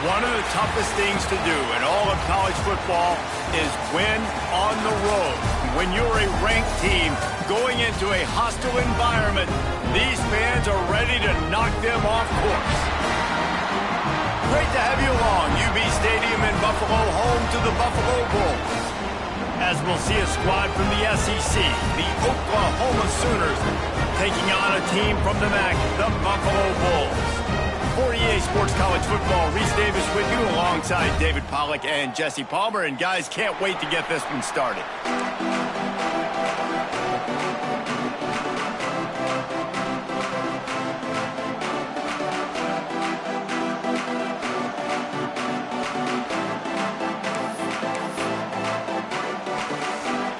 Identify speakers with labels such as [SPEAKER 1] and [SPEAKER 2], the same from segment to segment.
[SPEAKER 1] One of the toughest things to do in all of college football is win on the road. When you're a ranked team going into a hostile environment, these fans are ready to knock them off course. Great to have you along. UB Stadium in Buffalo, home to the Buffalo Bulls. As we'll see a squad from the SEC, the Oklahoma Sooners, taking on a team from the MAC, the Buffalo Bulls. For EA Sports College Football, Reese Davis with you alongside David Pollack and Jesse Palmer. And guys, can't wait to get this one started.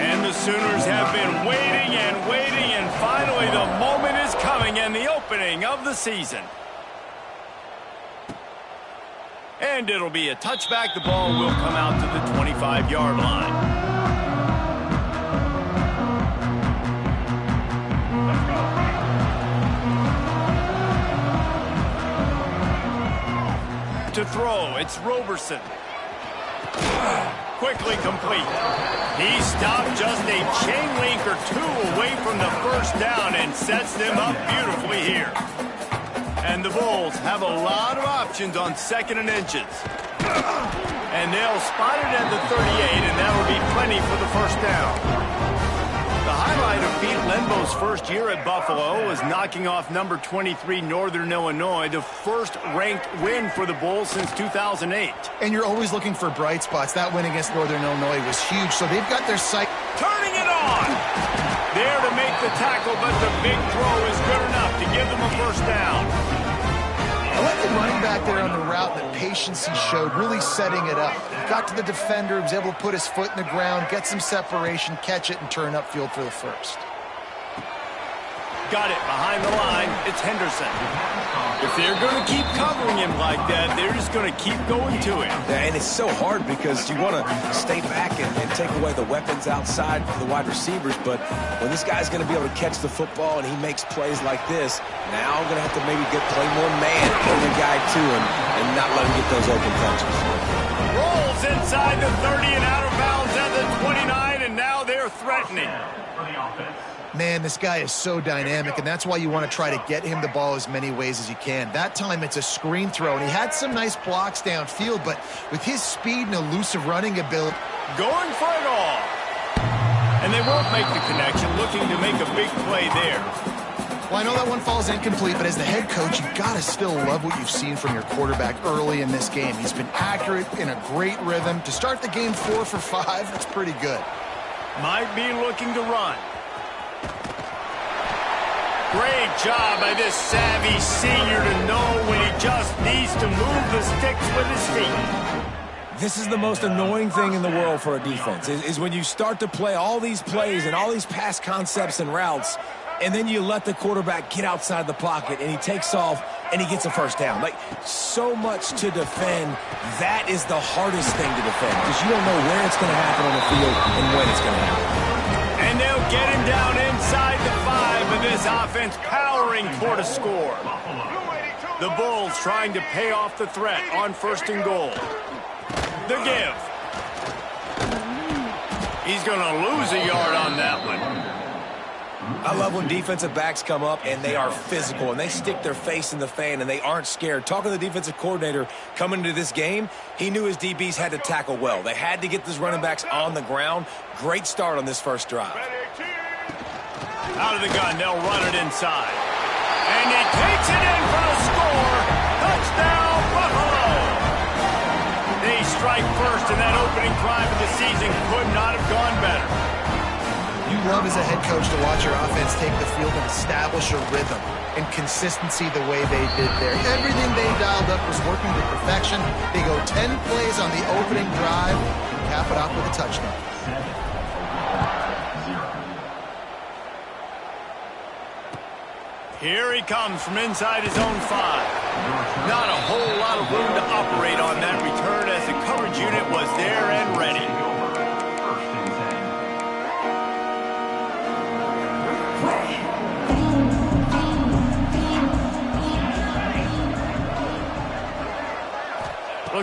[SPEAKER 1] And the Sooners have been waiting and waiting, and finally the moment is coming and the opening of the season. And it'll be a touchback. The ball will come out to the 25-yard line. To throw, it's Roberson. Quickly complete. He stopped just a chain link or two away from the first down and sets them up beautifully here. And the Bulls have a lot of options on 2nd and inches. And they'll spot it at the 38, and that'll be plenty for the first down. The highlight of Pete Lenbo's first year at Buffalo was knocking off number 23 Northern Illinois, the first-ranked win for the Bulls since 2008.
[SPEAKER 2] And you're always looking for bright spots. That win against Northern Illinois was huge, so they've got their sight.
[SPEAKER 1] Turning it on! There to make the tackle, but the big throw is good enough to give them a first down.
[SPEAKER 2] I like the running back there on the route, the patience he showed, really setting it up. Got to the defender, was able to put his foot in the ground, get some separation, catch it, and turn upfield for the first.
[SPEAKER 1] Got it behind the line. It's Henderson. If they're going to keep covering him like that, they're just going to keep going to him.
[SPEAKER 3] Yeah, and it's so hard because you want to stay back and take away the weapons outside for the wide receivers, but when this guy's going to be able to catch the football and he makes plays like this, now I'm going to have to maybe play more man on the guy too and not let him get those open touches.
[SPEAKER 1] Rolls inside the 30 and out of bounds at the 29, and now they're threatening.
[SPEAKER 2] Man, this guy is so dynamic, and that's why you want to try to get him the ball as many ways as you can. That time it's a screen throw, and he had some nice blocks downfield, but with his speed and elusive running ability.
[SPEAKER 1] Going for it all. And they won't make the connection, looking to make a big play there.
[SPEAKER 2] Well, I know that one falls incomplete, but as the head coach, you've got to still love what you've seen from your quarterback early in this game. He's been accurate, in a great rhythm. To start the game 4 for 5, that's pretty good.
[SPEAKER 1] Might be looking to run. Great job by this savvy senior to know when he just needs to move the sticks with his feet.
[SPEAKER 3] This is the most annoying thing in the world for a defense, is when you start to play all these plays and all these pass concepts and routes, and then you let the quarterback get outside the pocket, and he takes off, and he gets a first down. Like, so much to defend. That is the hardest thing to defend, because you don't know where it's going to happen on the field and when it's going to happen.
[SPEAKER 1] And they'll get him down inside the 5, and this offense powering toward a score. The Bulls trying to pay off the threat on 1st and goal. The give. He's going to lose a yard on that one.
[SPEAKER 3] I love when defensive backs come up and they are physical and they stick their face in the fan and they aren't scared. Talking to the defensive coordinator coming into this game, he knew his DBs had to tackle well. They had to get these running backs on the ground. Great start on this first drive.
[SPEAKER 1] Out of the gun, they'll run it inside. And he takes it in for the score. Touchdown, Buffalo! They strike first, and that opening drive of the season could not have gone better.
[SPEAKER 2] You love as a head coach to watch your offense take the field and establish a rhythm and consistency the way they did there. Everything they dialed up was working to perfection. They go 10 plays on the opening drive and cap it off with a touchdown.
[SPEAKER 1] Here he comes from inside his own 5. Not a whole lot of room to operate on that return as the coverage unit was there and ready.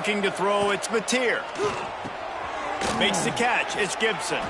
[SPEAKER 1] Looking to throw, it's Mateer. Makes the catch, it's Gibson.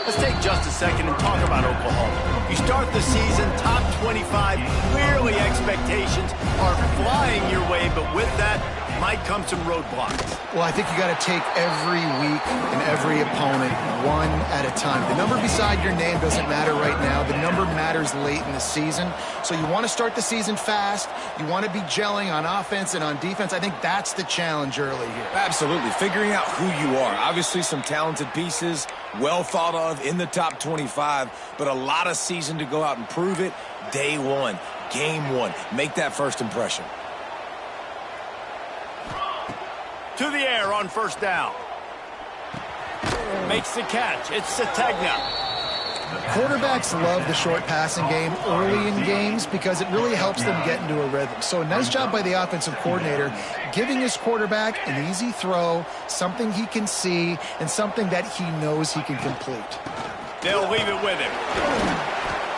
[SPEAKER 1] Let's take just a second and talk about Oklahoma. You start the season top 25, clearly expectations are flying your way, but with that might come some roadblocks.
[SPEAKER 2] Well, I think you got to take every week and every opponent one at a time. The number beside your name doesn't matter right now. The number matters late in the season. So you want to start the season fast. You want to be gelling on offense and on defense. I think that's the challenge early here.
[SPEAKER 3] Absolutely. Figuring out who you are. Obviously some talented pieces, well thought of in the top 25, but a lot of season to go out and prove it. Day one, game one. Make that first impression.
[SPEAKER 1] To the air on first down. Makes the catch. It's Sategna.
[SPEAKER 2] Quarterbacks love the short passing game early in games because it really helps them get into a rhythm. So a nice job by the offensive coordinator giving his quarterback an easy throw, something he can see, and something that he knows he can complete.
[SPEAKER 1] They'll leave it with him.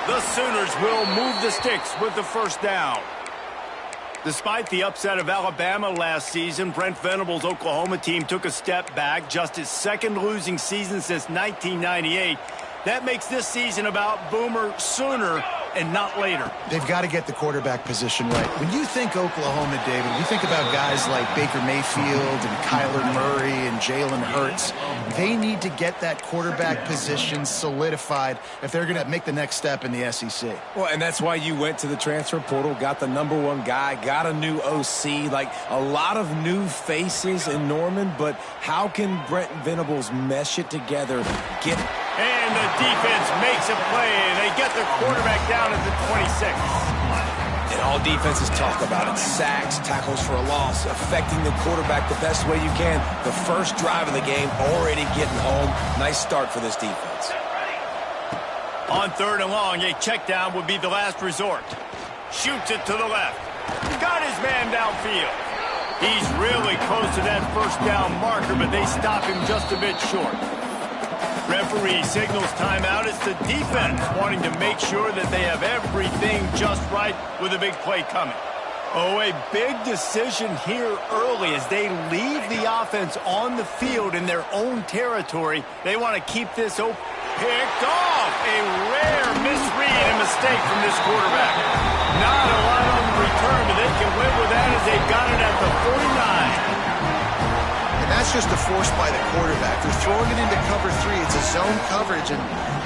[SPEAKER 1] The Sooners will move the sticks with the first down. Despite the upset of Alabama last season, Brent Venables' Oklahoma team took a step back, just his second losing season since 1998. That makes this season about Boomer sooner and not later.
[SPEAKER 2] They've got to get the quarterback position right. When you think Oklahoma, David, you think about guys like Baker Mayfield and Kyler Murray and Jalen Hurts. They need to get that quarterback position solidified if they're going to make the next step in the SEC.
[SPEAKER 3] Well, and that's why you went to the transfer portal, got the #1 guy, got a new OC, like a lot of new faces in Norman, but how can Brent Venables mesh it together, get...
[SPEAKER 1] And the defense makes a play, and they get the quarterback down at the 26.
[SPEAKER 3] And all defenses talk about it. Sacks, tackles for a loss, affecting the quarterback the best way you can. The first drive of the game, already getting home. Nice start for this defense.
[SPEAKER 1] On third and long, a check down would be the last resort. Shoots it to the left. Got his man downfield. He's really close to that first down marker, but they stop him just a bit short. Referee signals timeout. It's the defense wanting to make sure that they have everything just right with a big play coming. Oh, a big decision here early as they leave the offense on the field in their own territory. They want to keep this open. Picked off. A rare misread and mistake from this quarterback. Not a lot on the return, but they can live with that as they got it at the 49.
[SPEAKER 2] That's just a force by the quarterback. They're throwing it into cover 3. It's a zone coverage, and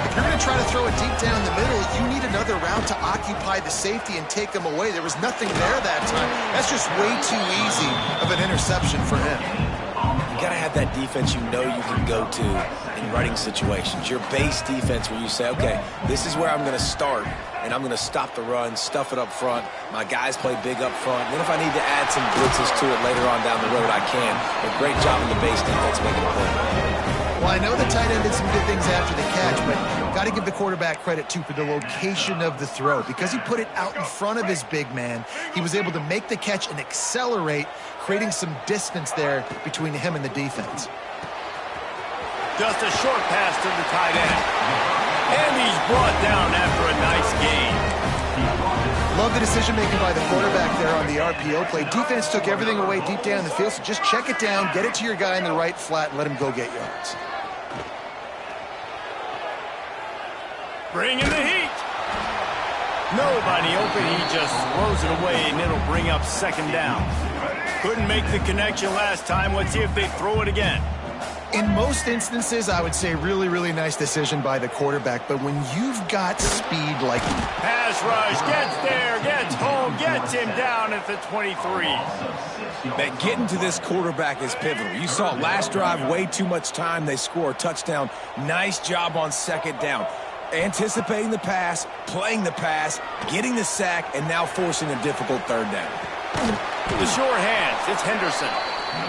[SPEAKER 2] if you're going to try to throw it deep down the middle, you need another route to occupy the safety and take them away. There was nothing there that time. That's just way too easy of an interception for him.
[SPEAKER 3] You got to have that defense you know you can go to in running situations. Your base defense where you say, okay, this is where I'm going to start, and I'm going to stop the run, stuff it up front. My guys play big up front. Then if I need to add some blitzes to it later on down the road, I can. But great job in the base defense making a play.
[SPEAKER 2] Well, I know the tight end did some good things after the catch, but got to give the quarterback credit, too, for the location of the throw. Because he put it out in front of his big man, he was able to make the catch and accelerate, creating some distance there between him and the defense.
[SPEAKER 1] Just a short pass to the tight end. And he's brought down after a nice gain.
[SPEAKER 2] Love the decision-making by the quarterback there on the RPO play. Defense took everything away deep down the field, so just check it down, get it to your guy in the right flat, and let him go get yards.
[SPEAKER 1] Bringing the heat. Nobody open. He just throws it away, and it'll bring up second down. Couldn't make the connection last time. Let's see if they throw it again.
[SPEAKER 2] In most instances, I would say really, really nice decision by the quarterback. But when you've got speed like...
[SPEAKER 1] Pass rush, gets there, gets home, gets him down at the 23.
[SPEAKER 3] That getting to this quarterback is pivotal. You saw last drive, way too much time. They score a touchdown. Nice job on second down. Anticipating the pass, playing the pass, getting the sack, and now forcing a difficult third down.
[SPEAKER 1] The short hands, it's Henderson.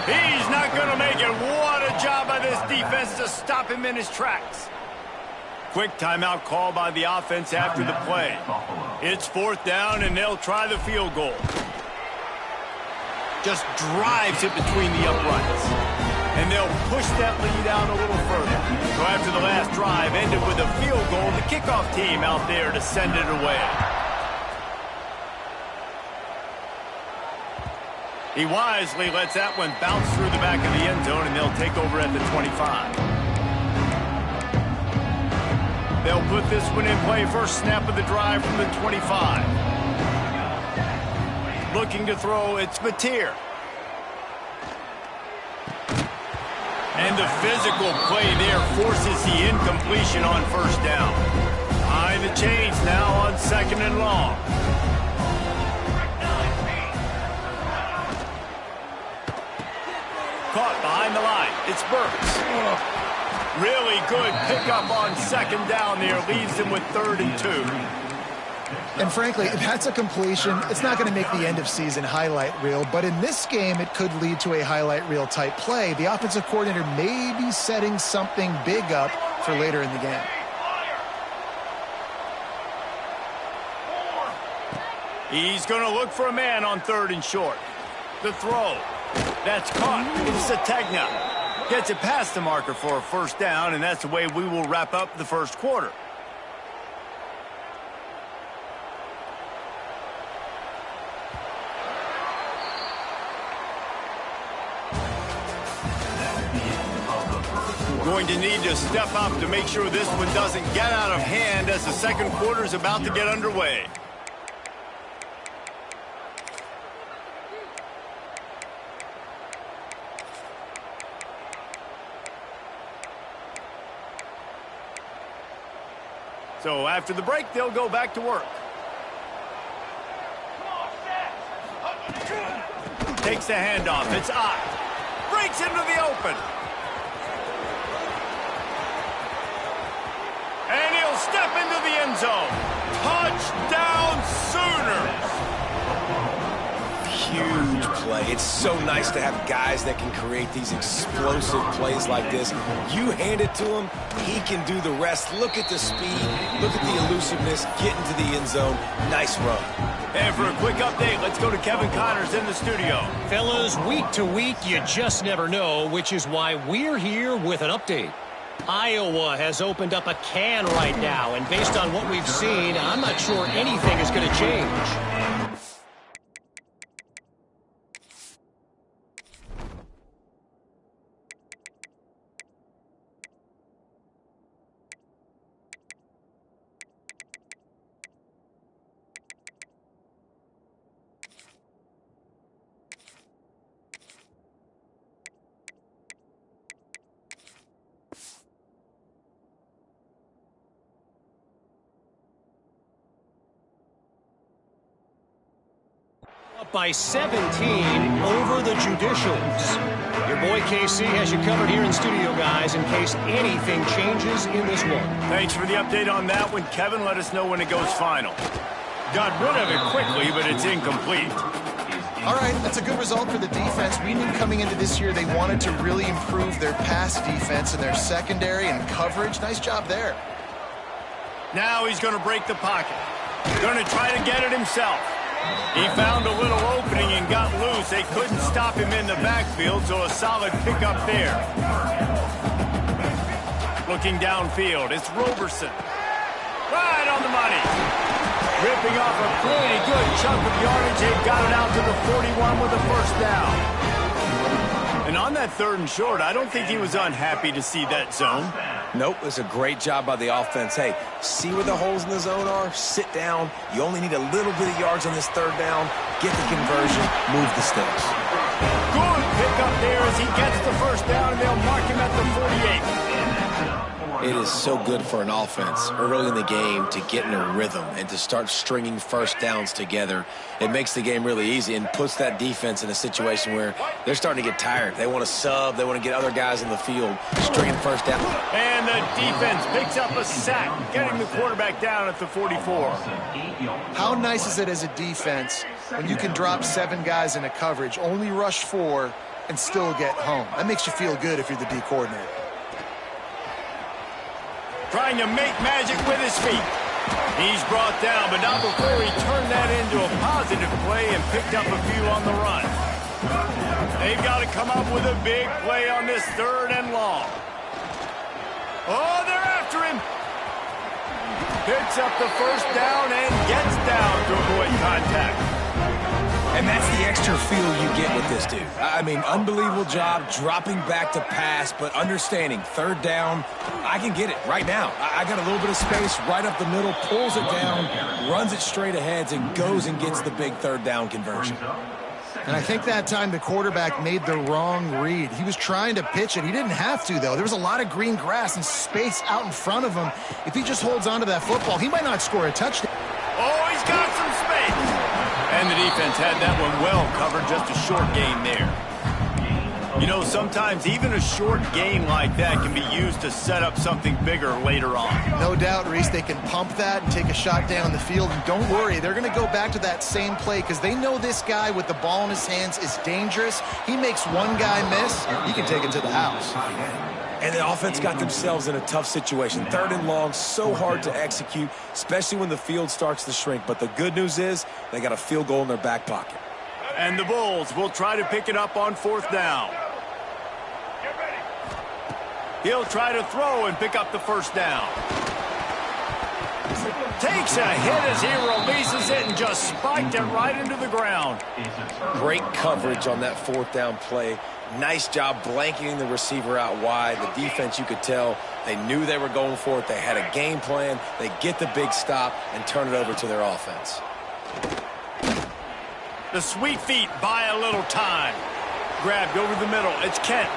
[SPEAKER 1] He's not going to make it. What a job by this defense to stop him in his tracks. Quick timeout call by the offense after the play. It's fourth down, and they'll try the field goal. Just drives it between the uprights. And they'll push that lead out a little further. So after the last drive ended with a field goal, the kickoff team out there to send it away. He wisely lets that one bounce through the back of the end zone, and they'll take over at the 25. They'll put this one in play. First snap of the drive from the 25. Looking to throw, it's Mateer. And the physical play there forces the incompletion on first down. Behind the chains now on second and long. Caught behind the line. It's Burks. Really good pickup on second down there. Leaves them with 3rd and 2.
[SPEAKER 2] And frankly, if that's a completion, it's not going to make the end-of-season highlight reel. But in this game, it could lead to a highlight reel type play. The offensive coordinator may be setting something big up for later in the game.
[SPEAKER 1] He's going to look for a man on 3rd and short. The throw. That's caught. It's Ncaa26. Gets it past the marker for a first down, and that's the way we will wrap up the first quarter. Going to need to step up to make sure this one doesn't get out of hand as the second quarter is about to get underway. So after the break, they'll go back to work. Takes the handoff. It's Ott. Breaks into the open. And he'll step into the end zone. Touchdown Sooners!
[SPEAKER 3] Huge play. It's so nice to have guys that can create these explosive plays like this. You hand it to him, he can do the rest. Look at the speed. Look at the elusiveness. Get into the end zone. Nice run.
[SPEAKER 1] And for a quick update, let's go to Kevin Connors in the studio.
[SPEAKER 4] Fellas, week to week, you just never know, which is why we're here with an update. Iowa has opened up a can right now, and based on what we've seen, I'm not sure anything is going to change. Up by 17 over the Judicials. Your boy KC has you covered here in studio, guys, in case anything changes in this one.
[SPEAKER 1] Thanks for the update on that one, Kevin. Let us know when it goes final. Got rid of it quickly, but it's incomplete.
[SPEAKER 2] All right, that's a good result for the defense. We knew coming into this year they wanted to really improve their pass defense and their secondary and coverage. Nice job there.
[SPEAKER 1] Now he's going to break the pocket. Going to try to get it himself. He found a little opening and got loose. They couldn't stop him in the backfield, so a solid pickup there. Looking downfield, it's Roberson. Right on the money. Ripping off a pretty good chunk of yardage. They've got it out to the 41 with a first down. And on that 3rd and short, I don't think he was unhappy to see that zone.
[SPEAKER 3] Nope, it's a great job by the offense. Hey, see where the holes in the zone are? Sit down. You only need a little bit of yards on this 3rd down. Get the conversion. Move the sticks.
[SPEAKER 1] Good pickup there as he gets the first down, and they'll mark him at the 48.
[SPEAKER 3] It is so good for an offense early in the game to get in a rhythm and to start stringing first downs together. It makes the game really easy and puts that defense in a situation where they're starting to get tired. They want to sub. They want to get other guys in the field, stringing first down.
[SPEAKER 1] And the defense picks up a sack, getting the quarterback down at the 44.
[SPEAKER 2] How nice is it as a defense when you can drop 7 guys in a coverage, only rush 4, and still get home? That makes you feel good if you're the D coordinator.
[SPEAKER 1] Trying to make magic with his feet. He's brought down, but not before he turned that into a positive play and picked up a few on the run. They've got to come up with a big play on this 3rd and long. Oh, they're after him. Picks up the first down and gets down to avoid contact.
[SPEAKER 3] And that's the extra feel you get with this dude. I mean, unbelievable job dropping back to pass, but understanding third down, I can get it right now. I got a little bit of space right up the middle, pulls it down, runs it straight ahead, and goes and gets the big third down conversion.
[SPEAKER 2] And I think that time the quarterback made the wrong read. He was trying to pitch it. He didn't have to, though. There was a lot of green grass and space out in front of him. If he just holds on to that football, he might not score a touchdown.
[SPEAKER 1] Oh, he's got some space. And the defense had that one well covered, just a short gain there. You know, sometimes even a short gain like that can be used to set up something bigger later on.
[SPEAKER 2] No doubt, Reese, they can pump that and take a shot down the field. And don't worry, they're going to go back to that same play because they know this guy with the ball in his hands is dangerous. He makes one guy miss, he can take it to the house.
[SPEAKER 3] And the offense got themselves in a tough situation. Third and long, so hard to execute, especially when the field starts to shrink. But the good news is they got a field goal in their back pocket.
[SPEAKER 1] And the Bulls will try to pick it up on fourth down. He'll try to throw and pick up the first down. Takes a hit as he releases it and just spiked it right into the ground.
[SPEAKER 3] Great coverage on that fourth down play. Nice job blanketing the receiver out wide. The defense, you could tell, they knew they were going for it. They had a game plan. They get the big stop and turn it over to their offense.
[SPEAKER 1] The sweet feet buy a little time. Grabbed over the middle. It's Kent.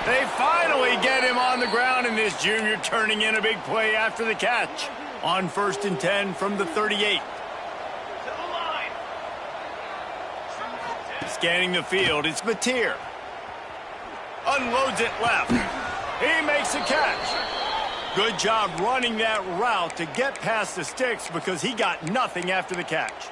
[SPEAKER 1] They finally get him on the ground, and this junior turning in a big play after the catch. On 1st and 10 from the 38. Scanning the field, it's Mateer. Unloads it left. He makes a catch. Good job running that route to get past the sticks because he got nothing after the catch.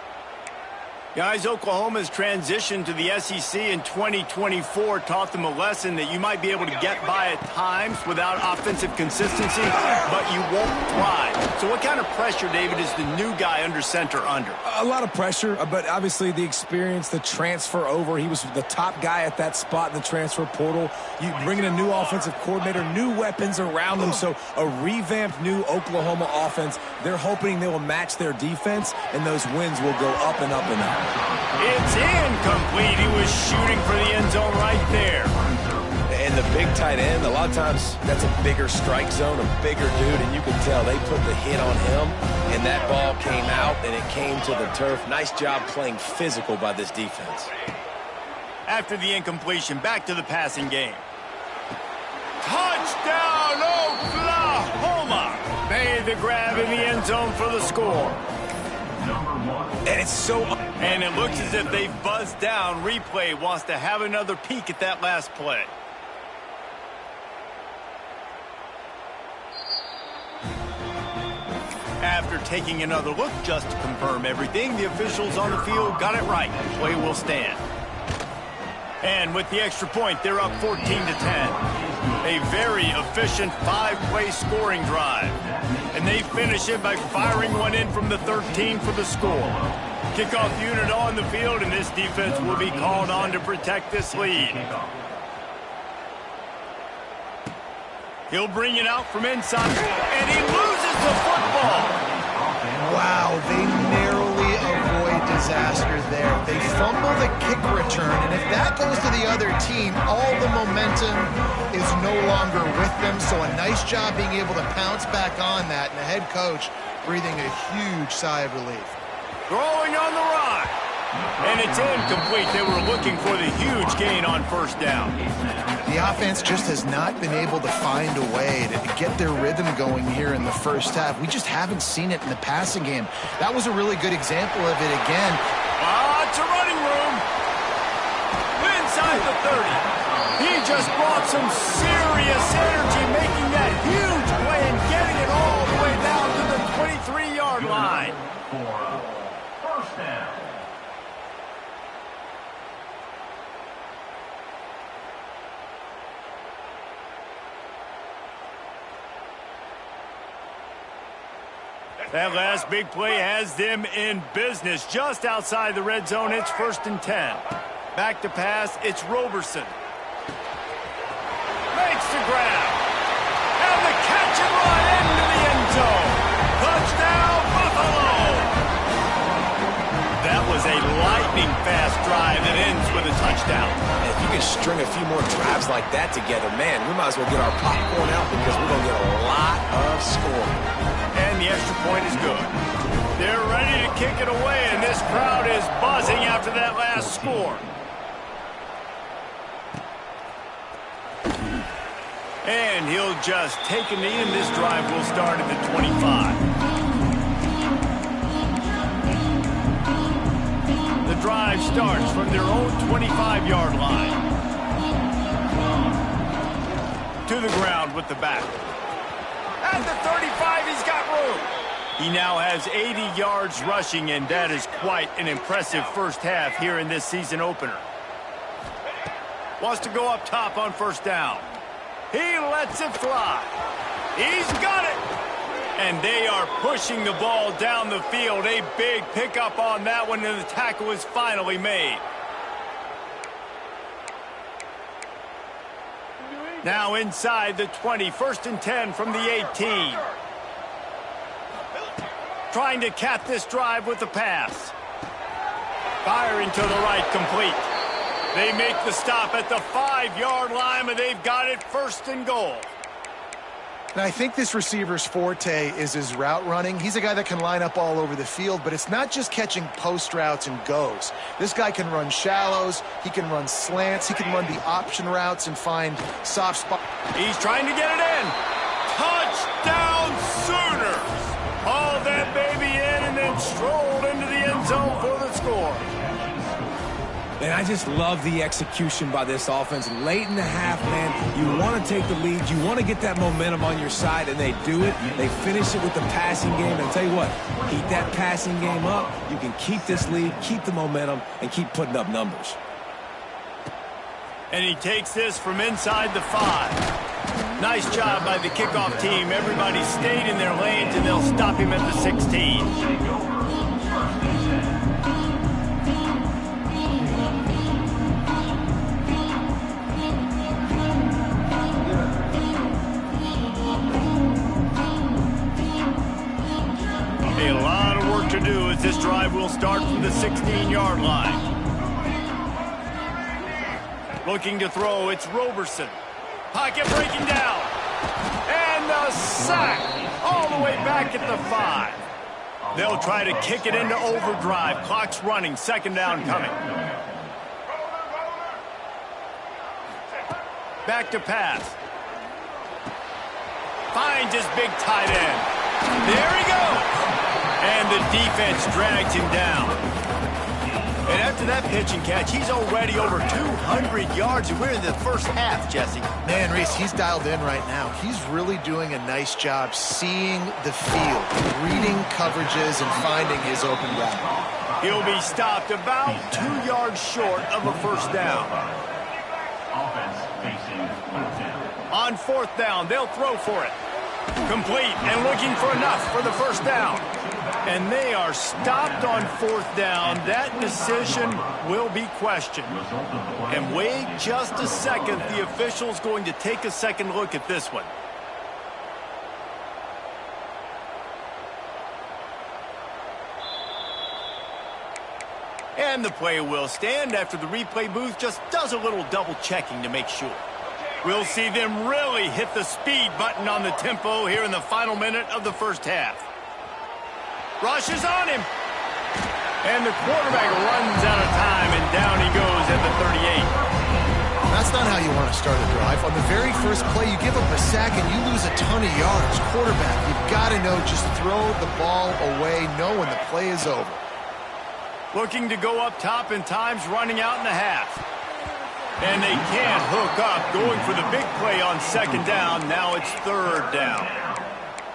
[SPEAKER 1] Guys, Oklahoma's transition to the SEC in 2024 taught them a lesson that you might be able to get by at times without offensive consistency, but you won't thrive. So what kind of pressure, David, is the new guy under center under?
[SPEAKER 3] A lot of pressure, but obviously the experience, the transfer over. He was the top guy at that spot in the transfer portal. You bring in a new offensive coordinator, new weapons around them, so a revamped new Oklahoma offense. They're hoping they will match their defense, and those wins will go up and up and up.
[SPEAKER 1] It's incomplete. He was shooting for the end zone right there.
[SPEAKER 3] And the big tight end, a lot of times that's a bigger strike zone, a bigger dude, and you can tell they put the hit on him, and that ball came out, and it came to the turf. Nice job playing physical by this defense.
[SPEAKER 1] After the incompletion, back to the passing game. Touchdown, Oklahoma! Made the grab in the end zone for the score.
[SPEAKER 3] And it's so...
[SPEAKER 1] And it looks as if they've buzzed down. Replay wants to have another peek at that last play. After taking another look just to confirm everything, the officials on the field got it right. Play will stand. And with the extra point, they're up 14-10. A very efficient five-play scoring drive. And they finish it by firing one in from the 13 for the score. Kickoff unit on the field, and this defense will be called on to protect this lead. He'll bring it out from inside, and he loses the football.
[SPEAKER 2] Wow, they narrowly avoid disaster there. They fumble the kick return, and if that goes to the other team, all the momentum is no longer with them. So a nice job being able to pounce back on that, and the head coach breathing a huge sigh of relief.
[SPEAKER 1] Throwing on the run. And it's incomplete. They were looking for the huge gain on first down.
[SPEAKER 2] The offense just has not been able to find a way to get their rhythm going here in the first half. We just haven't seen it in the passing game. That was a really good example of it again.
[SPEAKER 1] It's a running room. Inside the 30. He just brought some serious energy, making that huge play and getting it all the way down to the 23-yard line. First down. That last big play has them in business. Just outside the red zone, it's 1st and 10. Back to pass, it's Roberson. Makes the grab. And the catch and run into the end zone. Touchdown, Buffalo! That was a light lightning fast drive that ends with a touchdown.
[SPEAKER 3] If you can string a few more drives like that together, man, we might as well get our popcorn out because we're going to get a lot of scoring.
[SPEAKER 1] And the extra point is good. They're ready to kick it away, and this crowd is buzzing after that last score. And he'll just take a knee, and this drive will start at the 25. The drive starts from their own 25-yard line. To the ground with the back. At the 35, he's got room. He now has 80 yards rushing, and that is quite an impressive first half here in this season opener. Wants to go up top on first down. He lets it fly. He's got it. And they are pushing the ball down the field. A big pickup on that one, and the tackle is finally made. Now inside the 20, 1st and 10 from the 18. Trying to cap this drive with the pass. Firing to the right, complete. They make the stop at the 5-yard line, and they've got it 1st and goal.
[SPEAKER 2] And I think this receiver's forte is his route running. He's a guy that can line up all over the field, but it's not just catching post routes and goes. This guy can run shallows, he can run slants, he can run the option routes and find soft spots.
[SPEAKER 1] He's trying to get it in. Touchdown Sooners! Hauled that baby in and then strolled into the end zone for the score.
[SPEAKER 3] And I just love the execution by this offense. Late in the half, man, you want to take the lead. You want to get that momentum on your side, and they do it. They finish it with the passing game. And I'll tell you what, keep that passing game up. You can keep this lead, keep the momentum, and keep putting up numbers.
[SPEAKER 1] And he takes this from inside the 5. Nice job by the kickoff team. Everybody stayed in their lanes, and they'll stop him at the 16. A lot of work to do as this drive will start from the 16-yard line. Looking to throw, it's Roberson. Pocket breaking down. And the sack all the way back at the 5. They'll try to kick it into overdrive. Clock's running, 2nd down coming. Back to pass. Finds his big tight end. There he goes. And the defense drags him down. And after that pitch and catch, he's already over 200 yards, and we're in the first half, Jesse.
[SPEAKER 2] Man, Reese, he's dialed in right now. He's really doing a nice job seeing the field, reading coverages, and finding his open guy.
[SPEAKER 1] He'll be stopped about 2 yards short of a 1st down. On 4th down, they'll throw for it. Complete and looking for enough for the 1st down. And they are stopped on 4th down. That decision will be questioned. And wait just a second. The official's going to take a second look at this one. And the play will stand after the replay booth just does a little double checking to make sure. We'll see them really hit the speed button on the tempo here in the final minute of the first half. Rushes on him. And the quarterback runs out of time, and down he goes at the 38.
[SPEAKER 2] That's not how you want to start a drive. On the very first play, you give up a sack and you lose a ton of yards. Quarterback, you've got to know, just throw the ball away, know when the play is over.
[SPEAKER 1] Looking to go up top, and time's running out in the half. And they can't hook up, going for the big play on 2nd down. Now it's 3rd down.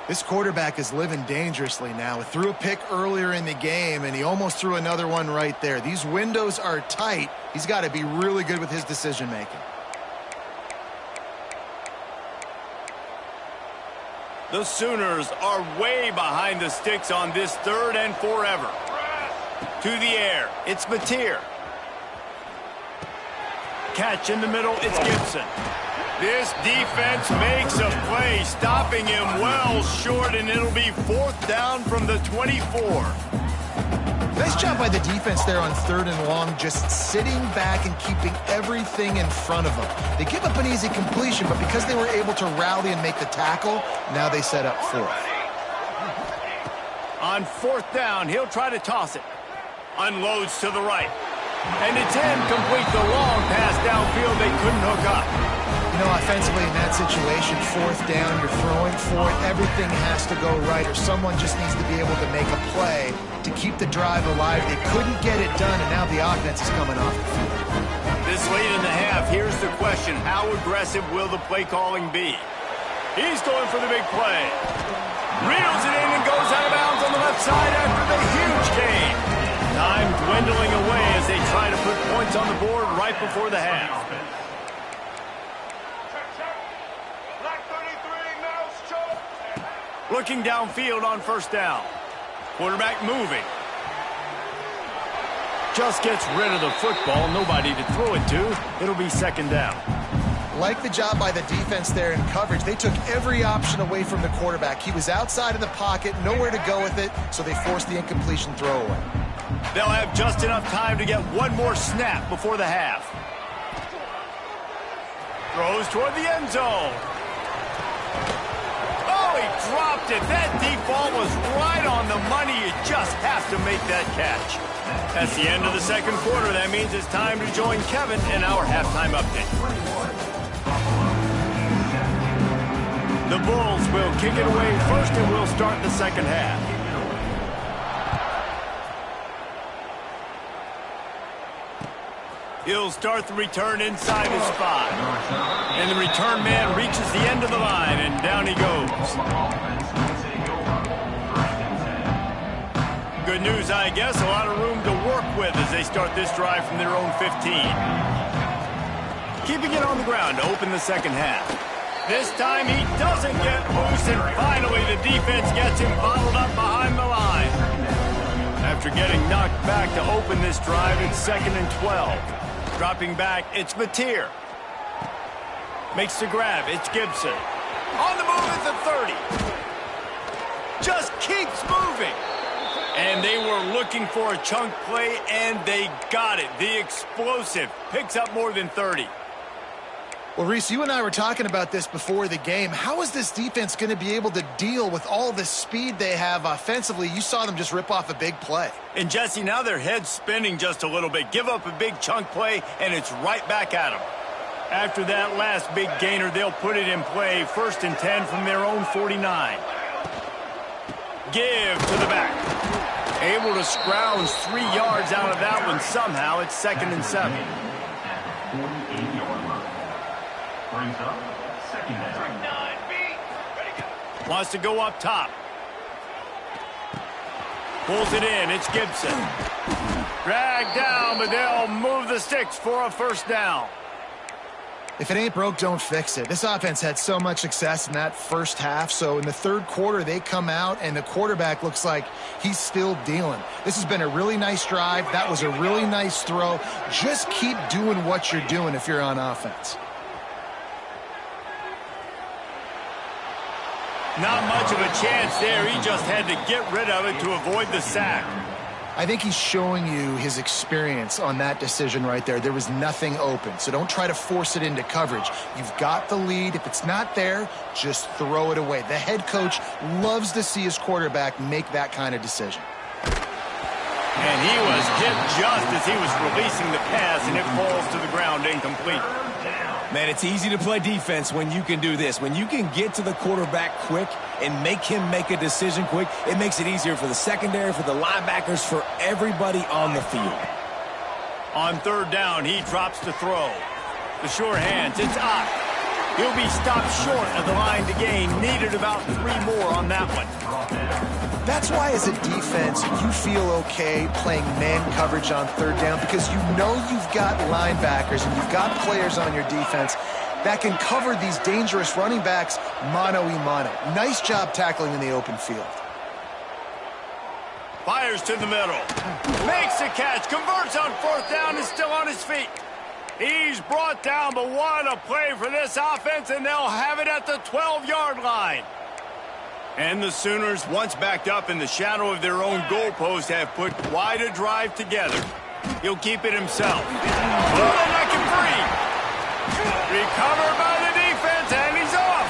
[SPEAKER 2] This quarterback is living dangerously now. He threw a pick earlier in the game, and he almost threw another one right there. These windows are tight. He's got to be really good with his decision-making.
[SPEAKER 1] The Sooners are way behind the sticks on this 3rd and forever. To the air, it's Mateer. Catch in the middle, it's Gibson. This defense makes a play, stopping him well short, and it'll be 4th down from the 24.
[SPEAKER 2] Nice job by the defense there on 3rd and long, just sitting back and keeping everything in front of them. They give up an easy completion, but because they were able to rally and make the tackle, now they set up 4th.
[SPEAKER 1] On 4th down, he'll try to toss it. Unloads to the right. And it's incomplete. The long pass downfield they couldn't hook up.
[SPEAKER 2] You know, offensively in that situation, 4th down, you're throwing for it. Everything has to go right, or someone just needs to be able to make a play to keep the drive alive. They couldn't get it done, and now the offense is coming off the field.
[SPEAKER 1] This late in the half, here's the question. How aggressive will the play calling be? He's going for the big play. Reels it in and goes out of bounds on the left side after the huge gain. Time dwindling away as they try to put points on the board right before the half. Looking downfield on 1st down. Quarterback moving. Just gets rid of the football. Nobody to throw it to. It'll be 2nd down.
[SPEAKER 2] Like the job by the defense there in coverage. They took every option away from the quarterback. He was outside of the pocket, nowhere to go with it, so they forced the incompletion throwaway.
[SPEAKER 1] They'll have just enough time to get one more snap before the half. Throws toward the end zone. Oh, he dropped it. That deep ball was right on the money. You just have to make that catch. That's the end of the 2nd quarter. That means it's time to join Kevin in our halftime update. The Bulls will kick it away first, and we'll start the 2nd half. He'll start the return inside his spot. And the return man reaches the end of the line, and down he goes. Good news, I guess. A lot of room to work with as they start this drive from their own 15. Keeping it on the ground to open the 2nd half. This time he doesn't get loose, and finally the defense gets him bottled up behind the line. After getting knocked back to open this drive, it's 2nd and 12. Dropping back, it's Mateer. Makes the grab, it's Gibson. On the move at the 30. Just keeps moving. And they were looking for a chunk play, and they got it. The explosive picks up more than 30.
[SPEAKER 2] Well, Reese, you and I were talking about this before the game. How is this defense going to be able to deal with all the speed they have offensively? You saw them just rip off a big play.
[SPEAKER 1] And, Jesse, now their head's spinning just a little bit. Give up a big chunk play, and it's right back at them. After that last big gainer, they'll put it in play. 1st and 10 from their own 49. Give to the back. Able to scrounge 3 yards out of that one somehow. It's 2nd and 7. Wants to go up top. Pulls it in. It's Gibson. Dragged down, but they'll move the sticks for a 1st down.
[SPEAKER 2] If it ain't broke, don't fix it. This offense had so much success in that 1st half, so in the 3rd quarter, they come out, and the quarterback looks like he's still dealing. This has been a really nice drive. That was a really nice throw. Just keep doing what you're doing if you're on offense.
[SPEAKER 1] Not much of a chance there. He just had to get rid of it to avoid the sack.
[SPEAKER 2] I think he's showing you his experience on that decision right there. There was nothing open, so don't try to force it into coverage. You've got the lead. If it's not there, just throw it away. The head coach loves to see his quarterback make that kind of decision.
[SPEAKER 1] And he was hit just as he was releasing the pass, and it falls to the ground incomplete.
[SPEAKER 3] Man, it's easy to play defense when you can do this. When you can get to the quarterback quick and make him make a decision quick, it makes it easier for the secondary, for the linebackers, for everybody on the field.
[SPEAKER 1] On 3rd down, he drops to throw. The sure hands, it's Ott. He'll be stopped short of the line to gain. Needed about 3 more on that one.
[SPEAKER 2] That's why as a defense, you feel okay playing man coverage on 3rd down, because you know you've got linebackers and you've got players on your defense that can cover these dangerous running backs mano-a-mano. Nice job tackling in the open field.
[SPEAKER 1] Fires to the middle. Makes the catch. Converts on 4th down and still on his feet. He's brought down, but what a play for this offense, and they'll have it at the 12-yard line. And the Sooners, once backed up in the shadow of their own goalpost, have put quite a drive together. He'll keep it himself. Oh, they knock him free. Recovered by the defense, and he's off.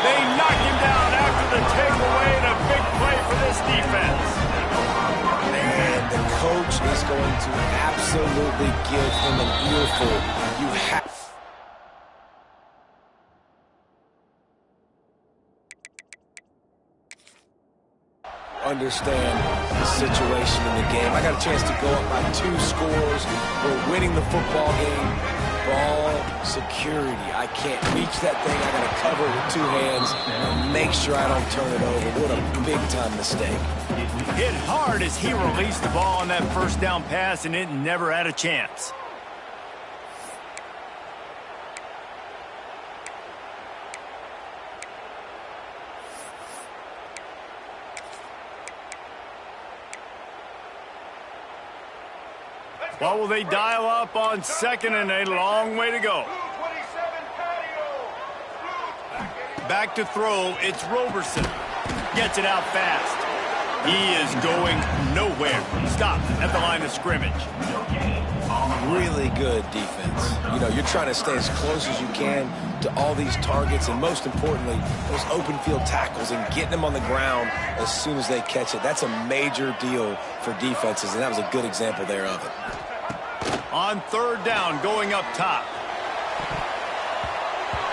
[SPEAKER 1] They knock him down after the takeaway, and a big play for this defense.
[SPEAKER 3] And the coach is going to absolutely give him an earful. You have understand the situation in the game. I got a chance to go up by 2 scores. We're winning the football game. Ball security. I can't reach that thing. I got to cover it with 2 hands and make sure I don't turn it over. What a big-time mistake.
[SPEAKER 1] Hit hard as he released the ball on that first down pass, and it never had a chance. What will they dial up on second, and a long way to go? Back to throw, it's Roberson. Gets it out fast. He is going nowhere. Stop at the line of scrimmage.
[SPEAKER 3] Really good defense. You know, you're trying to stay as close as you can to all these targets, and most importantly, those open field tackles and getting them on the ground as soon as they catch it. That's a major deal for defenses, and that was a good example there of it.
[SPEAKER 1] On third down, going up top.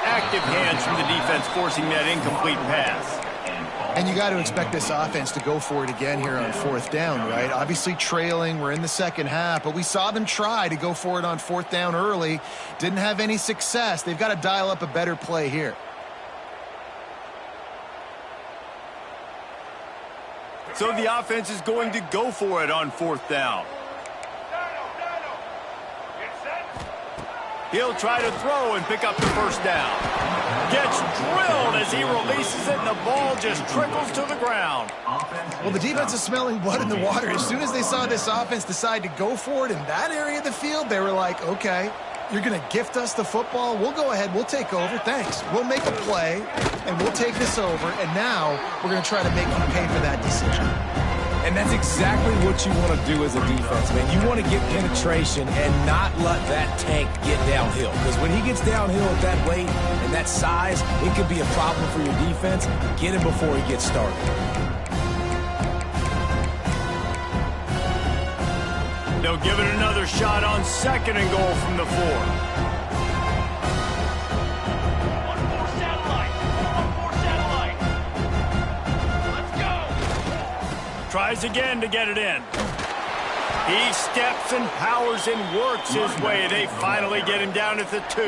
[SPEAKER 1] Active hands from the defense forcing that incomplete pass.
[SPEAKER 2] And you got to expect this offense to go for it again here on fourth down, right? Obviously trailing, we're in the second half, but we saw them try to go for it on fourth down early. Didn't have any success. They've got to dial up a better play here.
[SPEAKER 1] So the offense is going to go for it on fourth down. He'll try to throw and pick up the first down. Gets drilled as he releases it, and the ball just trickles to the ground.
[SPEAKER 2] Well, the defense is smelling blood in the water. As soon as they saw this offense decide to go for it in that area of the field, they were like, okay, you're going to gift us the football. We'll go ahead. We'll take over. Thanks. We'll make a play, and we'll take this over. And now we're going to try to make you pay for that decision.
[SPEAKER 3] And that's exactly what you want to do as a defense, man. You want to get penetration and not let that tank get downhill. Because when he gets downhill at that weight and that size, it could be a problem for your defense. Get him before he gets started.
[SPEAKER 1] They'll give it another shot on second and goal from the 4. Tries again to get it in. He steps and powers and works his way. They finally get him down at the 2.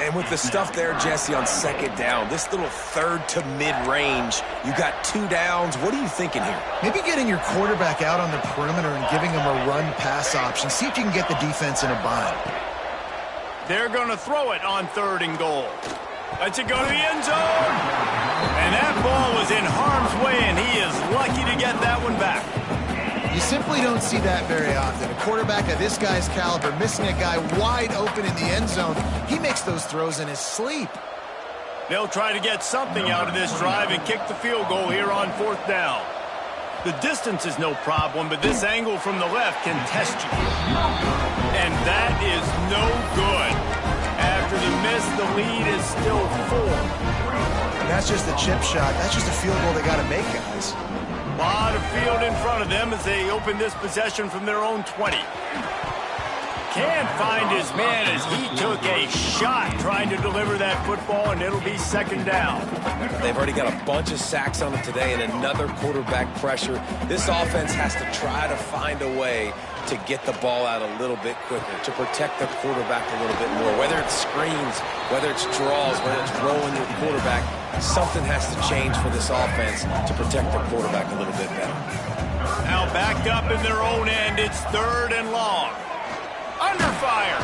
[SPEAKER 3] And with the stuff there, Jesse, on second down, this little third to mid-range, you got 2 downs. What are you thinking here?
[SPEAKER 2] Maybe getting your quarterback out on the perimeter and giving him a run-pass option. See if you can get the defense in a bind.
[SPEAKER 1] They're going to throw it on third and goal. Lets it go to the end zone. And that ball was in harm's way, and he is lucky to get that one back.
[SPEAKER 2] You simply don't see that very often. A quarterback of this guy's caliber missing a guy wide open in the end zone. He makes those throws in his sleep.
[SPEAKER 1] They'll try to get something out of this drive and kick the field goal here on fourth down. The distance is no problem, but this angle from the left can test you. And that is no good. After the miss, the lead is still 4.
[SPEAKER 2] And that's just a chip shot. That's just a field goal they got to make, guys.
[SPEAKER 1] A lot of field in front of them as they open this possession from their own 20. Can't find his man as he took a shot trying to deliver that football, and it'll be second down.
[SPEAKER 3] They've already got a bunch of sacks on it today and another quarterback pressure. This offense has to try to find a way to get the ball out a little bit quicker, to protect the quarterback a little bit more. Whether it's screens, whether it's draws, whether it's rolling your quarterback, something has to change for this offense to protect the quarterback a little bit better.
[SPEAKER 1] Now backed up in their own end, it's third and long. Under fire.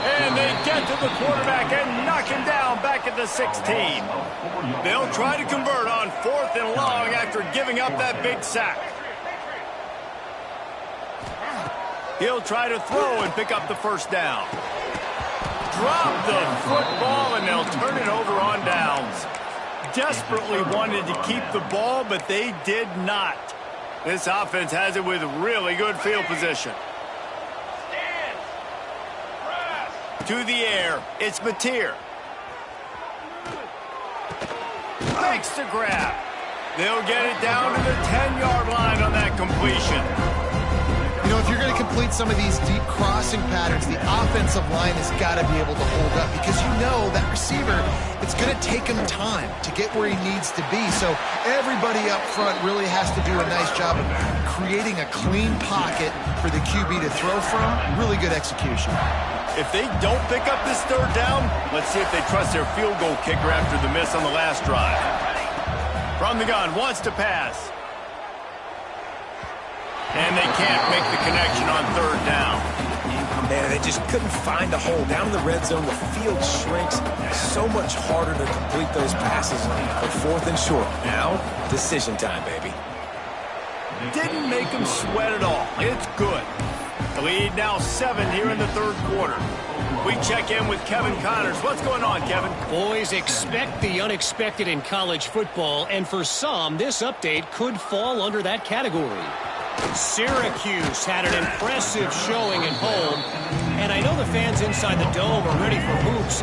[SPEAKER 1] And they get to the quarterback and knock him down back at the 16. They'll try to convert on fourth and long after giving up that big sack. He'll try to throw and pick up the first down. Drop the football, and they'll turn it over on downs. desperately wanted to keep the ball, but they did not. This offense has it with really good field position. To the air, it's Mateer. Makes the grab. They'll get it down to the 10-yard line on that completion.
[SPEAKER 2] You know, if you're going to complete some of these deep crossing patterns, the offensive line has got to be able to hold up because you know that receiver, it's going to take him time to get where he needs to be. So everybody up front really has to do a nice job of creating a clean pocket for the QB to throw from. Really good execution.
[SPEAKER 1] If they don't pick up this third down, let's see if they trust their field goal kicker after the miss on the last drive. From the gun, wants to pass. And they can't make the connection on third down.
[SPEAKER 3] Man, they just couldn't find a hole. Down in the red zone, the field shrinks. So much harder to complete those passes for fourth and short. Now, decision time, baby.
[SPEAKER 1] Didn't make them sweat at all. It's good. The lead now 7 here in the third quarter. We check in with Kevin Connors. What's going on, Kevin?
[SPEAKER 4] Boys, expect the unexpected in college football, and for some, this update could fall under that category. Syracuse had an impressive showing at home, and I know the fans inside the dome are ready for hoops,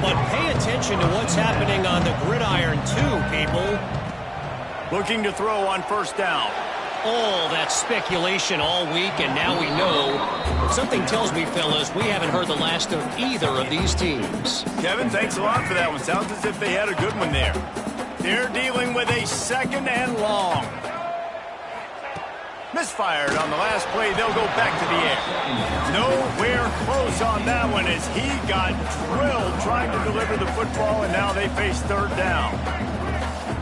[SPEAKER 4] but pay attention to what's happening on the gridiron too, people.
[SPEAKER 1] Looking to throw on first down.
[SPEAKER 4] All that speculation all week, and now we know. Something tells me, fellas, we haven't heard the last of either of these teams.
[SPEAKER 1] Kevin, thanks a lot for that one. Sounds as if they had a good one there. They're dealing with a 2nd and long. Misfired on the last play. They'll go back to the air. Nowhere close on that one as he got drilled trying to deliver the football, and now they face third down.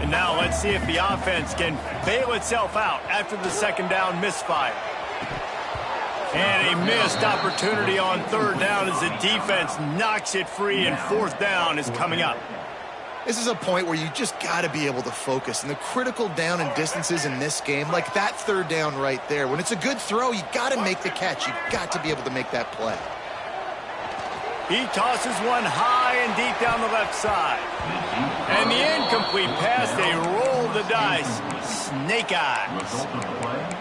[SPEAKER 1] And now let's see if the offense can bail itself out after the 2nd down misfire. And a missed opportunity on third down as the defense knocks it free, and fourth down is coming up.
[SPEAKER 2] This is a point where you just got to be able to focus. And the critical down and distances in this game, like that third down right there, when it's a good throw, you got to make the catch. You got to be able to make that play.
[SPEAKER 1] He tosses one high and deep down the left side. And the incomplete pass, they roll the dice. Snake eyes.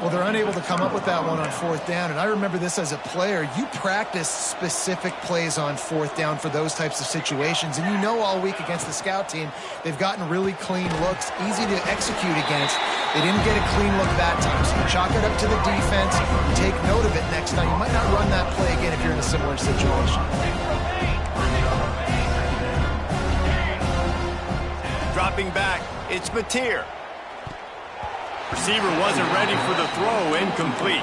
[SPEAKER 2] Well, they're unable to come up with that one on fourth down. And I remember this as a player. You practice specific plays on fourth down for those types of situations. And you know all week against the scout team, they've gotten really clean looks, easy to execute against. They didn't get a clean look that time. So you chalk it up to the defense. You take note of it next time. You might not run that play again if you're in a similar situation.
[SPEAKER 1] Dropping back, it's Mateer. Receiver wasn't ready for the throw, incomplete.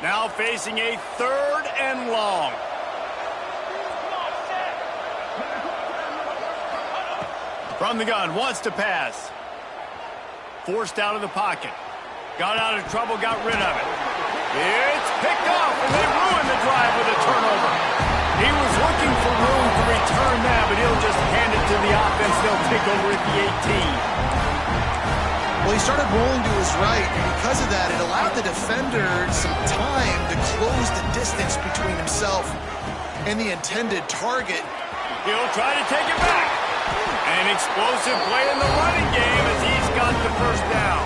[SPEAKER 1] Now facing a 3rd and long. From the gun, wants to pass. Forced out of the pocket. Got out of trouble, got rid of it. It's picked off, and they ruin the drive with a turnover. He was looking for room to return that, but he'll just hand it to the offense. They'll take over at the 18.
[SPEAKER 2] Well, he started rolling to his right, and because of that, it allowed the defender some time to close the distance between himself and the intended target.
[SPEAKER 1] He'll try to take it back. An explosive play in the running game as he's got the first down.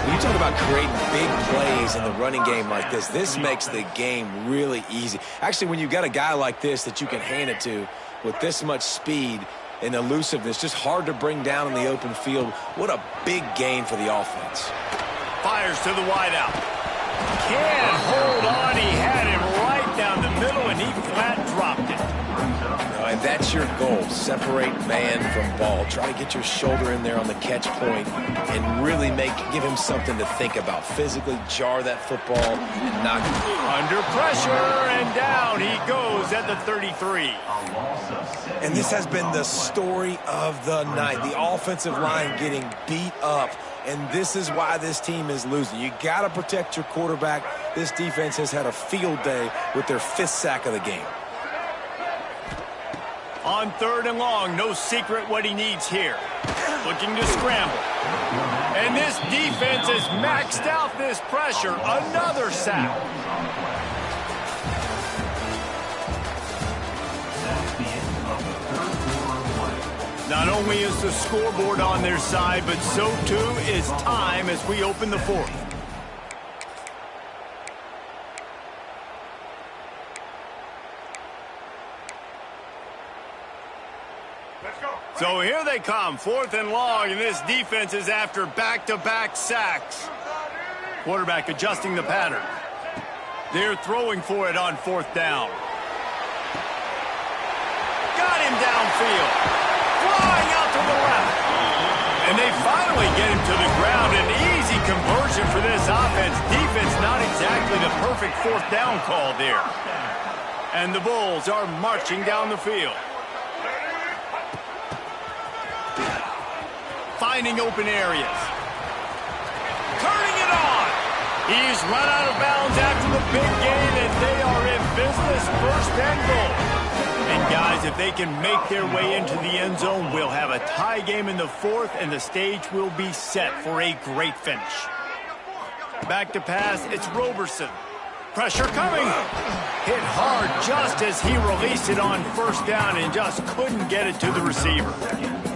[SPEAKER 3] When you talk about creating big plays in the running game like this makes the game really easy. Actually, when you've got a guy like this that you can hand it to with this much speed and elusiveness, just hard to bring down in the open field, what a big gain for the offense.
[SPEAKER 1] Fires to the wideout. Can't hold on. He had him right down the middle, and he flat dropped it.
[SPEAKER 3] And that's your goal. Separate man from ball. Try to get your shoulder in there on the catch point and really give him something to think about. Physically jar that football and knock it.
[SPEAKER 1] Under pressure, and down he goes at the 33.
[SPEAKER 3] And this has been the story of the night. The offensive line getting beat up. And this is why this team is losing. You got to protect your quarterback. This defense has had a field day with their 5th sack of the game.
[SPEAKER 1] On 3rd and long, no secret what he needs here. Looking to scramble. And this defense has maxed out this pressure. Another sack. Not only is the scoreboard on their side, but so too is time as we open the fourth. So here they come, 4th and long, and this defense is after back-to-back sacks. Quarterback adjusting the pattern. They're throwing for it on 4th down. Got him downfield. Flying out to the left. And they finally get him to the ground. An easy conversion for this offense. Defense not exactly the perfect 4th down call there. And the Bulls are marching down the field. Finding open areas. Turning it on. He's run out of bounds after the big gain, and they are in business, 1st and goal. And guys, if they can make their way into the end zone, we'll have a tie game in the 4th, and the stage will be set for a great finish. Back to pass, it's Roberson. Pressure coming. Hit hard just as he released it on 1st down and just couldn't get it to the receiver.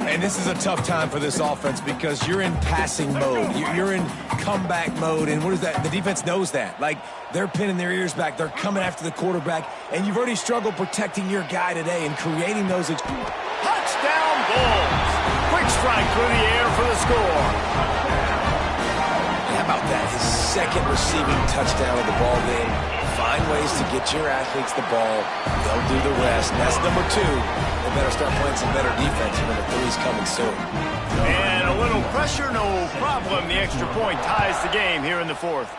[SPEAKER 3] And this is a tough time for this offense because you're in passing mode. You're in comeback mode. And what is that? The defense knows that. Like, they're pinning their ears back. They're coming after the quarterback. And you've already struggled protecting your guy today and creating those.
[SPEAKER 1] Touchdown Bulls. Quick strike through the air for the score.
[SPEAKER 3] How about that? His 2nd receiving touchdown of the ball game. Find ways to get your athletes the ball. They'll do the rest. That's number 2. They better start playing some better defense. Number 3's coming soon.
[SPEAKER 1] And a little pressure, no problem. The extra point ties the game here in the 4th.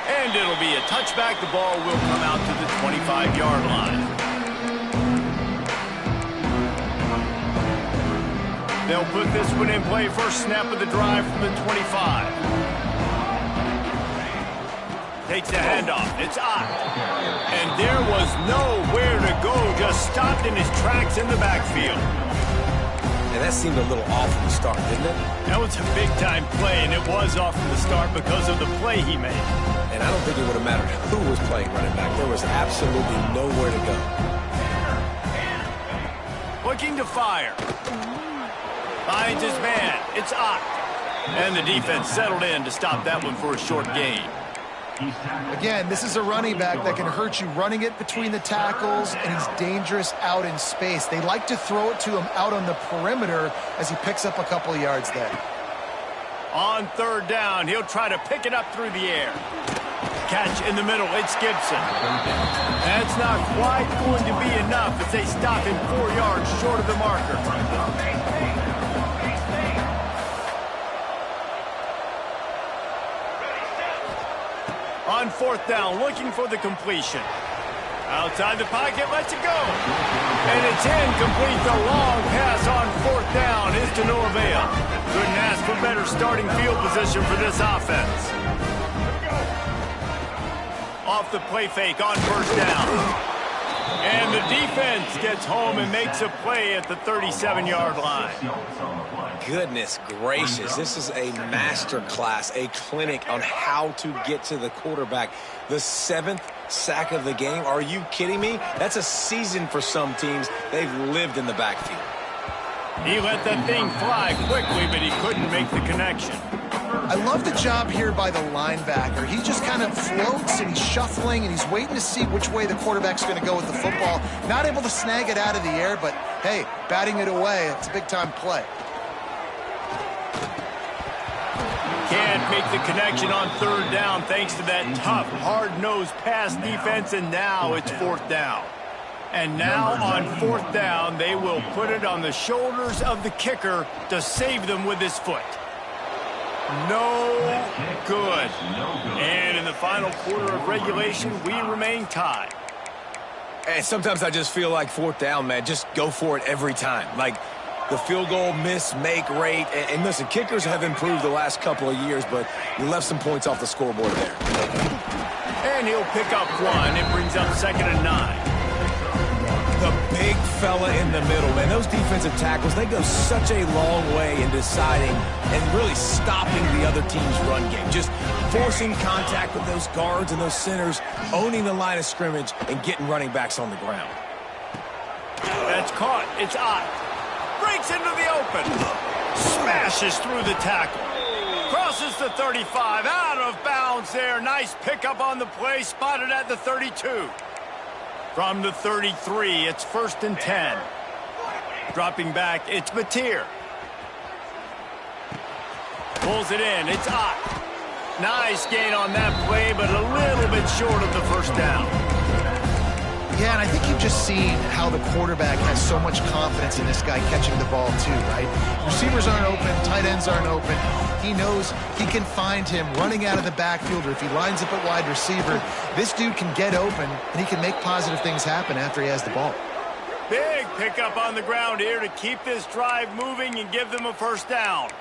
[SPEAKER 1] And it'll be a touchback. The ball will come out to the 25-yard line. They'll put this one in play. First snap of the drive from the 25. Takes the handoff. It's Ott. And there was nowhere to go. Just stopped in his tracks in the backfield.
[SPEAKER 3] And that seemed a little off from the start, didn't it?
[SPEAKER 1] That was a big-time play, and it was off from the start because of the play he made.
[SPEAKER 3] And I don't think it would have mattered who was playing running back. There was absolutely nowhere to go.
[SPEAKER 1] Looking to fire. Finds his man. It's Ott. And the defense settled in to stop that one for a short gain.
[SPEAKER 2] Again, this is a running back that can hurt you running it between the tackles, and he's dangerous out in space. They like to throw it to him out on the perimeter as he picks up a couple of yards there.
[SPEAKER 1] On 3rd down, he'll try to pick it up through the air. Catch in the middle, it's Gibson. That's not quite going to be enough as they stop him 4 yards short of the marker. On 4th down, looking for the completion. Outside the pocket, lets it go. And it's incomplete. The long pass on 4th down is to no avail. Couldn't ask for better starting field position for this offense. Off the play fake on 1st down. And the defense gets home and makes a play at the 37-yard line.
[SPEAKER 3] Goodness gracious, this is a master class, a clinic on how to get to the quarterback. The 7th sack of the game. Are you kidding me? That's a season for some teams. They've lived in the backfield.
[SPEAKER 1] He let that thing fly quickly, but he couldn't make the connection.
[SPEAKER 2] I love the job here by the linebacker. He just kind of floats and he's shuffling and he's waiting to see which way the quarterback's going to go with the football. Not able to snag it out of the air, but hey, batting it away, it's a big-time play.
[SPEAKER 1] Can't make the connection on 3rd down thanks to that tough, hard-nosed pass defense, and now it's 4th down. And now on 4th down, they will put it on the shoulders of the kicker to save them with his foot. No good. And in the final quarter of regulation, we remain tied.
[SPEAKER 3] And sometimes I just feel like 4th down, man, just go for it every time. Like the field goal miss-make rate. And listen, kickers have improved the last couple of years, but you left some points off the scoreboard there.
[SPEAKER 1] And he'll pick up one. It brings up 2nd and 9.
[SPEAKER 3] The big fella in the middle, man. Those defensive tackles, they go such a long way in deciding and really stopping the other team's run game. Just forcing contact with those guards and those centers, owning the line of scrimmage, and getting running backs on the ground.
[SPEAKER 1] It's caught. It's Ott. Breaks into the open. Smashes through the tackle. Crosses the 35. Out of bounds there. Nice pickup on the play. Spotted at the 32. From the 33, it's 1st and 10. Dropping back, it's Mateer. Pulls it in. It's Ott. Nice gain on that play, but a little bit short of the first down.
[SPEAKER 2] Yeah, and I think you've just seen how the quarterback has so much confidence in this guy catching the ball too, right? Receivers aren't open, tight ends aren't open. He knows he can find him running out of the backfield, or if he lines up at wide receiver, this dude can get open, and he can make positive things happen after he has the ball.
[SPEAKER 1] Big pickup on the ground here to keep this drive moving and give them a first down.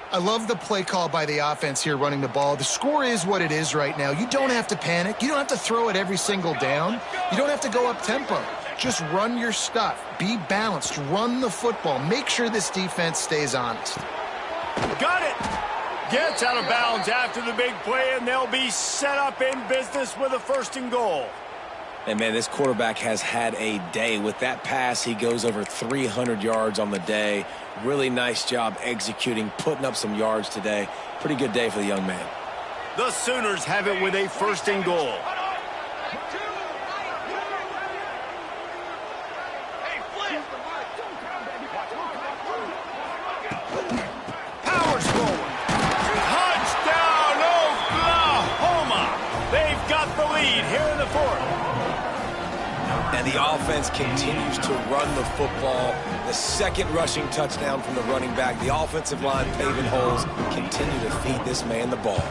[SPEAKER 2] I love the play call by the offense here running the ball. The score is what it is right now. You don't have to panic. You don't have to throw it every single down. You don't have to go up tempo. Just run your stuff. Be balanced. Run the football. Make sure this defense stays honest.
[SPEAKER 1] Got it. Gets out of bounds after the big play, and they'll be set up in business with a 1st and goal.
[SPEAKER 3] And, man, this quarterback has had a day. With that pass, he goes over 300 yards on the day. Really nice job executing, putting up some yards today. Pretty good day for the young man.
[SPEAKER 1] The Sooners have it with a 1st and goal. Powers forward. Touchdown, Oklahoma! They've got the lead here in the 4th.
[SPEAKER 3] And the offense continues to run the football. The 2nd rushing touchdown from the running back. The offensive line paving holes. Continue to feed this man the ball.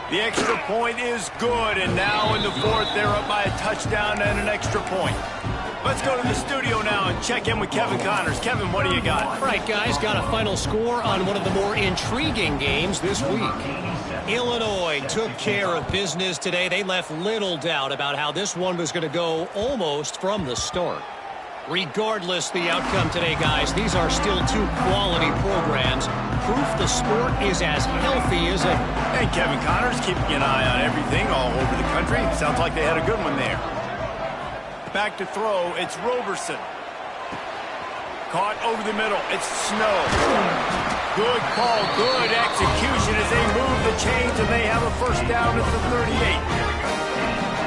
[SPEAKER 1] The extra point is good, and now in the 4th, they're up by a touchdown and an extra point. Let's go to the studio now and check in with Kevin Connors. Kevin, what do you got?
[SPEAKER 4] All right, guys, got a final score on one of the more intriguing games this week. Illinois took care of business today. They left little doubt about how this one was going to go almost from the start. Regardless the outcome today, guys, these are still 2 quality programs. Proof the sport is as healthy as ever.
[SPEAKER 1] And Kevin Connors keeping an eye on everything all over the country. Sounds like they had a good one there. Back to throw, it's Roberson. Caught over the middle, it's Snow. Good call, good execution as they move the chains, and they have a first down at the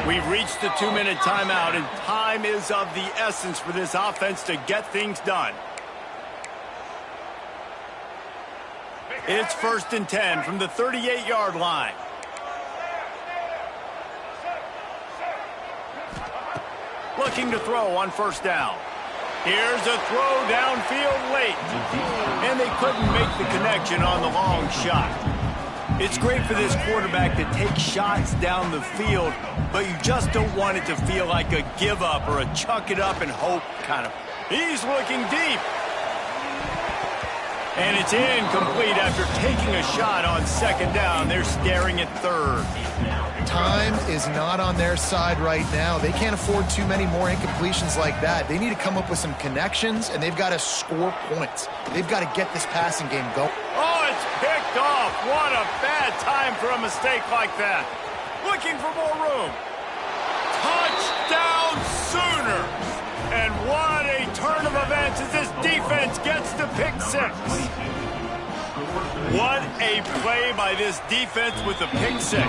[SPEAKER 1] 38. We've reached the 2-minute timeout, and time is of the essence for this offense to get things done. It's 1st and 10 from the 38-yard line. Looking to throw on 1st down. Here's a throw downfield late. And they couldn't make the connection on the long shot. It's great for this quarterback to take shots down the field, but you just don't want it to feel like a give up or a chuck it up and hope kind of. He's looking deep. And it's incomplete after taking a shot on 2nd down. They're staring at 3rd.
[SPEAKER 2] Time is not on their side right now. They can't afford too many more incompletions like that. They need to come up with some connections, and they've got to score points. They've got to get this passing game going.
[SPEAKER 1] Oh, it's picked off. What a bad time for a mistake like that. Looking for more room. Touchdown Sooners. And what a turn of events as this defense gets to pick 6. What a play by this defense with the pick 6.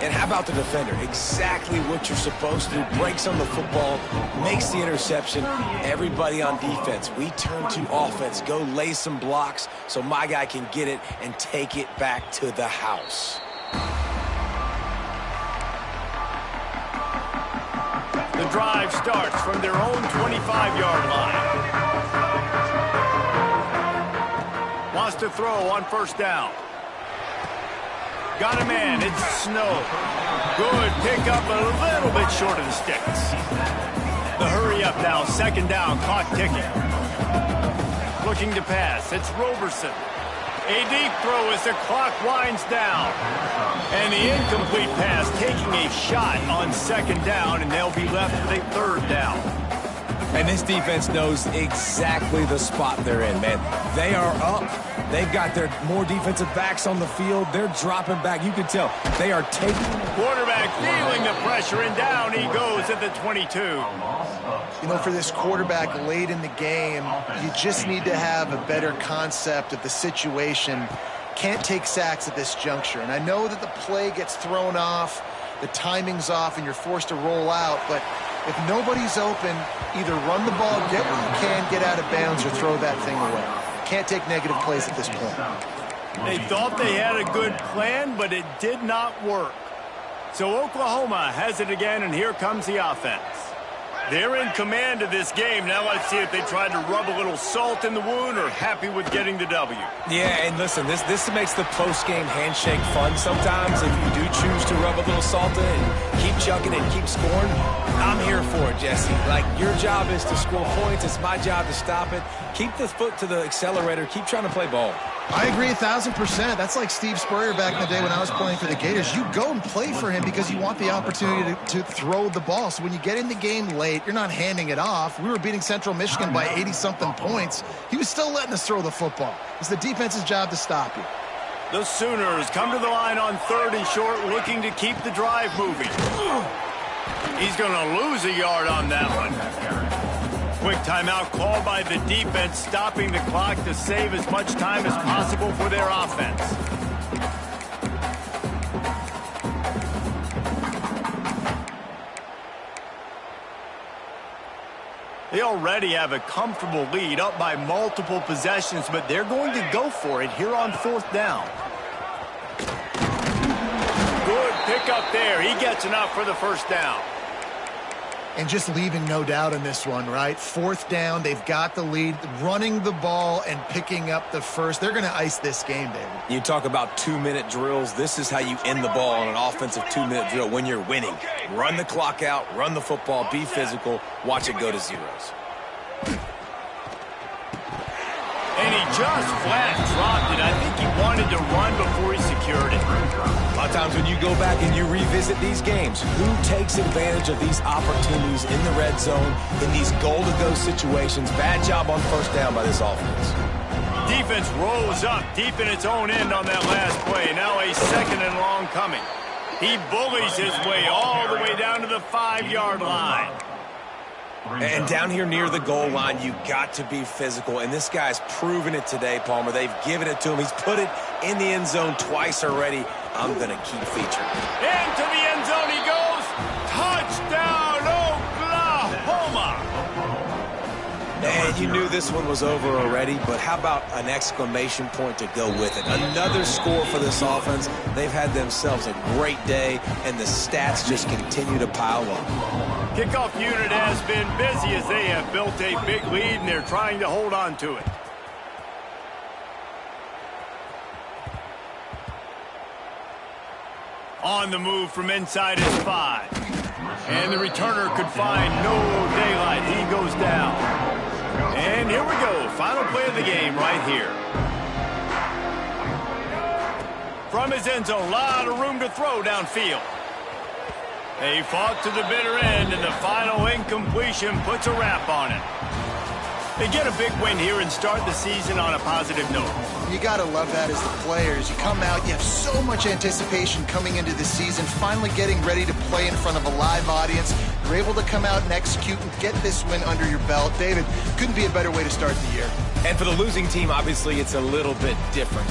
[SPEAKER 3] And how about the defender? Exactly what you're supposed to do. Breaks on the football, makes the interception. Everybody on defense, we turn to offense. Go lay some blocks so my guy can get it and take it back to the house.
[SPEAKER 1] The drive starts from their own 25-yard line. Wants to throw on 1st down. Got a man. It's Snow. Good pickup, a little bit short of the sticks. The hurry up now. 2nd down. Clock ticking. Looking to pass. It's Roberson. A deep throw as the clock winds down. And the incomplete pass taking a shot on 2nd down, and they'll be left with a 3rd down.
[SPEAKER 3] And this defense knows exactly the spot they're in, man. They are up. They've got their more defensive backs on the field. They're dropping back. You can tell they are taking.
[SPEAKER 1] Quarterback feeling the pressure, and down he goes at the 22.
[SPEAKER 2] You know, for this quarterback late in the game, you just need to have a better concept of the situation. Can't take sacks at this juncture. And I know that the play gets thrown off, the timing's off, and you're forced to roll out. But if nobody's open, either run the ball, get what you can, get out of bounds, or throw that thing away. Can't take negative plays at this point.
[SPEAKER 1] They thought they had a good plan, but it did not work. So Oklahoma has it again, and here comes the offense. They're in command of this game. Now let's see if they tried to rub a little salt in the wound or happy with getting the W.
[SPEAKER 3] Yeah, and listen, this makes the post-game handshake fun sometimes. If you do choose to rub a little salt in and keep chucking and keep scoring, I'm here for it, Jesse. Like, your job is to score points. It's my job to stop it. Keep the foot to the accelerator. Keep trying to play ball.
[SPEAKER 2] I agree 1,000%. That's like Steve Spurrier back in the day when I was playing for the Gators. You go and play for him because you want the opportunity to throw the ball. So when you get in the game late, you're not handing it off. We were beating Central Michigan by 80-something points. He was still letting us throw the football. It's the defense's job to stop you.
[SPEAKER 1] The Sooners come to the line on 3rd and short, looking to keep the drive moving. He's going to lose a yard on that one. Quick timeout called by the defense, stopping the clock to save as much time as possible for their offense. They already have a comfortable lead, up by multiple possessions, but they're going to go for it here on 4th down. Good pickup there. He gets enough for the first down.
[SPEAKER 2] And just leaving no doubt in this one, right? 4th down, they've got the lead, running the ball and picking up the first. They're going to ice this game, David.
[SPEAKER 3] You talk about 2-minute drills. This is how you end the ball on an offensive 2-minute drill when you're winning. Run the clock out, run the football, be physical, watch it go to zeros.
[SPEAKER 1] And he just flat dropped it. I think he wanted to run before he secured it.
[SPEAKER 3] A lot of times when you go back and you revisit these games, who takes advantage of these opportunities in the red zone, in these goal-to-go situations? Bad job on 1st down by this offense.
[SPEAKER 1] Defense rolls up deep in its own end on that last play. Now a 2nd and long coming. He bullies his way all the way down to the 5-yard line.
[SPEAKER 3] And down here near the goal line, you got to be physical. And this guy's proven it today, Palmer. They've given it to him. He's put it in the end zone twice already. I'm going to keep featuring.
[SPEAKER 1] Into the end zone he goes. Touchdown, Oklahoma.
[SPEAKER 3] And you knew this one was over already, but how about an exclamation point to go with it? Another score for this offense. They've had themselves a great day, and the stats just continue to pile up.
[SPEAKER 1] Kickoff unit has been busy as they have built a big lead, and they're trying to hold on to it. On the move from inside his 5. And the returner could find no daylight. He goes down. And here we go. Final play of the game right here. From his end zone, a lot of room to throw downfield. They fought to the bitter end, and the final incompletion puts a wrap on it. They get a big win here and start the season on a positive note.
[SPEAKER 2] You got to love that as the players. You come out, you have so much anticipation coming into the season, finally getting ready to play in front of a live audience. You're able to come out and execute and get this win under your belt. David, couldn't be a better way to start the year.
[SPEAKER 3] And for the losing team, obviously, it's a little bit different.